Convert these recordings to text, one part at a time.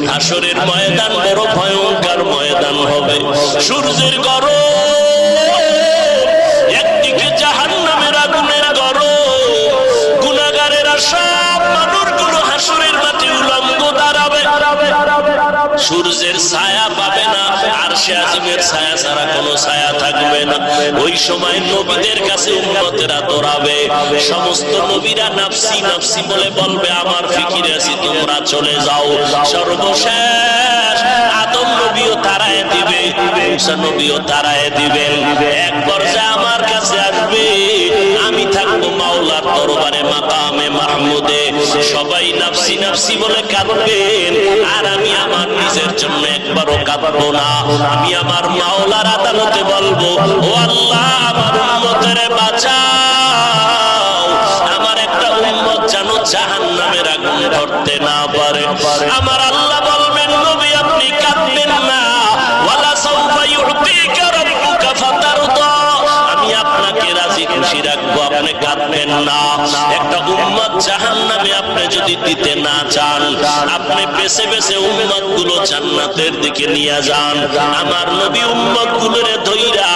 হাসরের ময়দান বড় ভয়ঙ্কর ময়দান হবে। সূর্যের গরম, একদিকে জাহান্নামের আগুনের গরম, গুনাহগারেরা সব মানুষগুলো হাসরের মাঠে উলঙ্গ দাঁড়াবে। সূর্যের ছায়া পাবে না, আরশে আজিমের ছায়া ছাড়া কোনো ছায়া থাকবে না। ওই সময় নবীদের কাছে উম্মতেরা দৌড়াবে। সমস্ত নবীরা নাফসি নাফসি বলে বলবে, আমার ফিকিরে আছি, তোমরা চলে যাও। সর্বশেষ আদম নবীও তারায় দিবে, মুসা নবীও তারায় দিবেন। এক পর্যায়ে আমার কাছে আসবে, আমি থাকবো মাওলার দরবারে মাকামে মাহমুদে। সবাই নাফসি নাফসি বলে কাঁদবেন, আর আমি আমার নিজের জন্য একবারও কাঁদবো না। আমি আমার মাওলার আদালতে বলবো, ও আল্লাহ, আমার উম্মতের বাঁচাও, আমার একটা উম্মত যেন জাহান্নামের আগুন ধরতে না পারে। আমার আল্লাহ বলবেন, নবী আপনি কাঁদবেন না, ওয়ালা সাউফা ইউতিকা রাব্বুকা ফাতারদা, আমি আপনাকে রাজি খুশি রাখবো, আপনি কাঁদবেন না। একটা উম্মত জাহান্নামে আপনি যদি দিতে না চান, আপনি বেছে বেছে উম্মত গুলো জান্নাতের দিকে নিয়ে যান। আমার নবী উম্মত গুলোরে ধইরা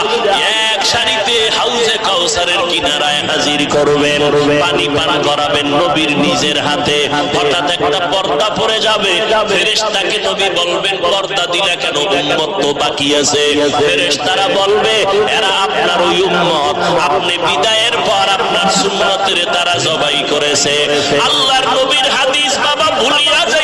এক সারিতে হাউজে কাউসারের কিনারায় হাজির করবেন, পানি পান করাবেন নবীর নিজের হাতে। হঠাৎ একটা পর্দা পড়ে যাবে, ফেরেশতাকে নবী বলবেন, পর্দা দিলা কেন? উম্মত তো বাকি আছে। ফেরেশতারা বলবে, এরা আপনার ওই উম্মত, আপনি বিদায়ের পর আপনার সুন্নতের তারা জবাই করেছে। আল্লাহর নবীর হাদিস বাবা ভুলিয়া যায়